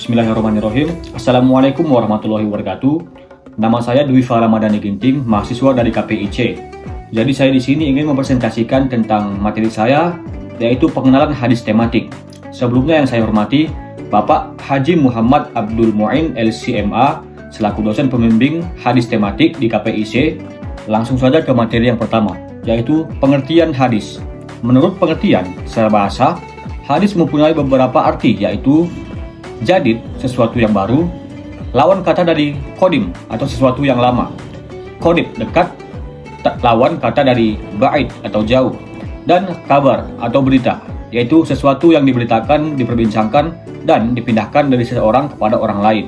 Bismillahirrahmanirrahim. Assalamualaikum warahmatullahi wabarakatuh. Nama saya Dwi Faramadani Ginting, mahasiswa dari KPIC. Jadi saya di sini ingin mempresentasikan tentang materi saya, yaitu pengenalan hadis tematik. Sebelumnya yang saya hormati Bapak Haji Muhammad Abdul Muin LCMA selaku dosen pembimbing hadis tematik di KPIC. Langsung saja ke materi yang pertama, yaitu pengertian hadis. Menurut pengertian secara bahasa, hadis mempunyai beberapa arti, yaitu jadid, sesuatu yang baru, lawan kata dari kodim atau sesuatu yang lama. Kodib, dekat, lawan kata dari ba'id atau jauh, dan kabar atau berita, yaitu sesuatu yang diberitakan, diperbincangkan, dan dipindahkan dari seseorang kepada orang lain.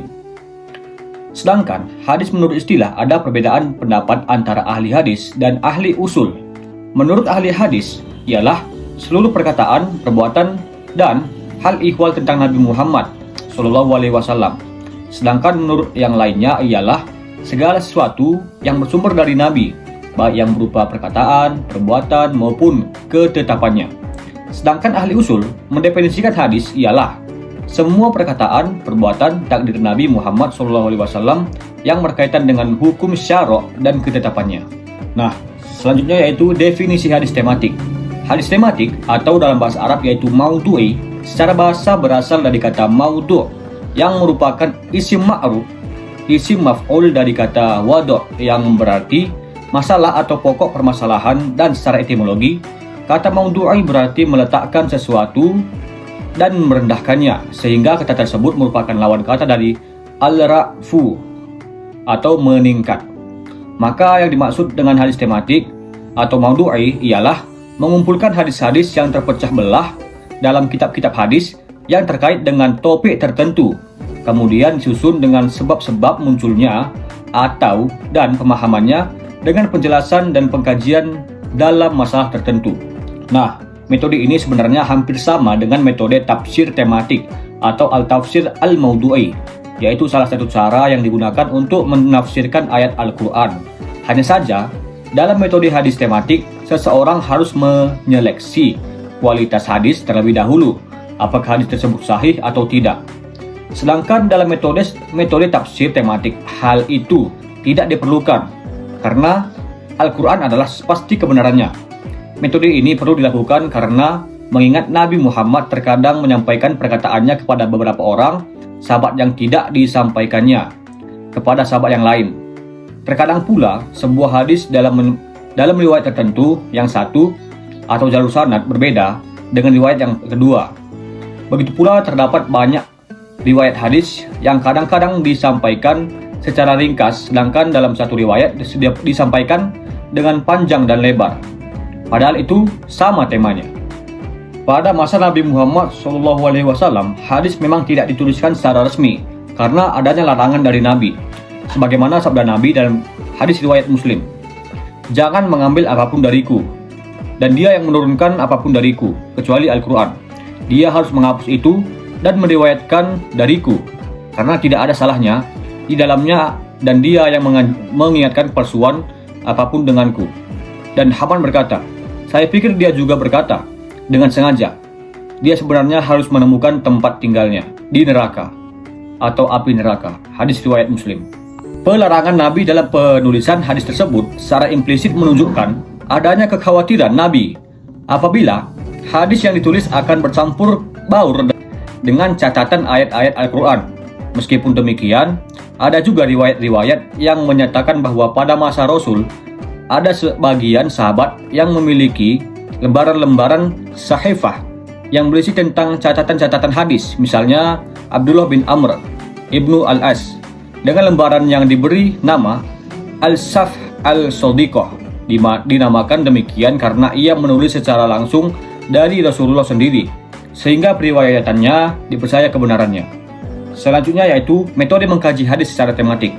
Sedangkan hadis menurut istilah ada perbedaan pendapat antara ahli hadis dan ahli usul. Menurut ahli hadis ialah seluruh perkataan, perbuatan, dan hal ihwal tentang Nabi Muhammad SAW. Sedangkan menurut yang lainnya ialah segala sesuatu yang bersumber dari Nabi, baik yang berupa perkataan, perbuatan, maupun ketetapannya. Sedangkan ahli usul mendefinisikan hadis ialah semua perkataan, perbuatan, takdir Nabi Muhammad SAW yang berkaitan dengan hukum syara' dan ketetapannya. Nah, selanjutnya yaitu definisi hadis tematik. Hadis tematik atau dalam bahasa Arab yaitu maudhu'i, secara bahasa berasal dari kata maudhu' yang merupakan isim ma'ruf, isim maf'ul dari kata wadu' yang berarti masalah atau pokok permasalahan, dan secara etimologi kata maudhu'i berarti meletakkan sesuatu dan merendahkannya, sehingga kata tersebut merupakan lawan kata dari al-ra'fu atau meningkat. Maka yang dimaksud dengan hadis tematik atau maudhu'i ialah mengumpulkan hadis-hadis yang terpecah belah dalam kitab-kitab hadis yang terkait dengan topik tertentu, kemudian disusun dengan sebab-sebab munculnya atau dan pemahamannya dengan penjelasan dan pengkajian dalam masalah tertentu. Nah, metode ini sebenarnya hampir sama dengan metode tafsir tematik atau al-tafsir al-maudhu'i, yaitu salah satu cara yang digunakan untuk menafsirkan ayat Al-Quran. Hanya saja, dalam metode hadis tematik, seseorang harus menyeleksi kualitas hadis terlebih dahulu, apakah hadis tersebut sahih atau tidak. Sedangkan dalam metode tafsir tematik, hal itu tidak diperlukan karena Al-Quran adalah pasti kebenarannya. Metode ini perlu dilakukan karena mengingat Nabi Muhammad terkadang menyampaikan perkataannya kepada beberapa orang, sahabat yang tidak disampaikannya kepada sahabat yang lain. Terkadang pula sebuah hadis dalam riwayat tertentu yang satu atau jalur sanad berbeda dengan riwayat yang kedua. Begitu pula terdapat banyak riwayat hadis yang kadang-kadang disampaikan secara ringkas, sedangkan dalam satu riwayat disampaikan dengan panjang dan lebar. Padahal itu sama temanya. Pada masa Nabi Muhammad SAW, hadis memang tidak dituliskan secara resmi karena adanya larangan dari Nabi. Sebagaimana sabda Nabi dalam hadis riwayat Muslim, "Jangan mengambil apapun dariku, dan dia yang menurunkan apapun dariku, kecuali Al-Quran. Dia harus menghapus itu dan meriwayatkan dariku, karena tidak ada salahnya di dalamnya, dan dia yang mengingatkan palsuan apapun denganku." Dan Haman berkata, "Saya pikir dia juga berkata dengan sengaja. Dia sebenarnya harus menemukan tempat tinggalnya di neraka atau api neraka." Hadis riwayat Muslim. Pelarangan Nabi dalam penulisan hadis tersebut secara implisit menunjukkan adanya kekhawatiran Nabi apabila hadis yang ditulis akan bercampur baur dengan catatan ayat-ayat Al-Quran. Meskipun demikian, ada juga riwayat-riwayat yang menyatakan bahwa pada masa Rasul ada sebagian sahabat yang memiliki lembaran-lembaran sahifah yang berisi tentang catatan-catatan hadis. Misalnya Abdullah bin Amr Ibnu Al-As dengan lembaran yang diberi nama Al-Saf Al-Sadiqah, dinamakan demikian karena ia menulis secara langsung dari Rasulullah sendiri, sehingga periwayatannya dipercaya kebenarannya. Selanjutnya yaitu metode mengkaji hadis secara tematik.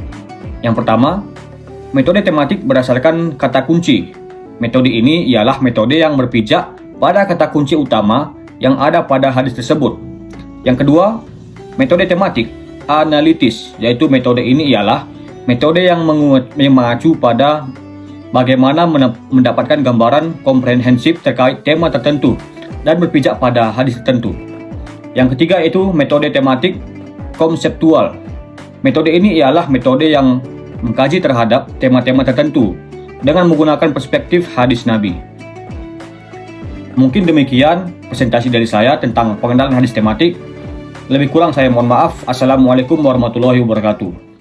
Yang pertama, metode tematik berdasarkan kata kunci. Metode ini ialah metode yang berpijak pada kata kunci utama yang ada pada hadis tersebut. Yang kedua, metode tematik analitis, yaitu metode ini ialah metode yang mengacu pada bagaimana mendapatkan gambaran komprehensif terkait tema tertentu dan berpijak pada hadis tertentu. Yang ketiga yaitu metode tematik konseptual. Metode ini ialah metode yang mengkaji terhadap tema-tema tertentu dengan menggunakan perspektif hadis Nabi. Mungkin demikian presentasi dari saya tentang pengenalan hadis tematik. Lebih kurang saya mohon maaf. Assalamualaikum warahmatullahi wabarakatuh.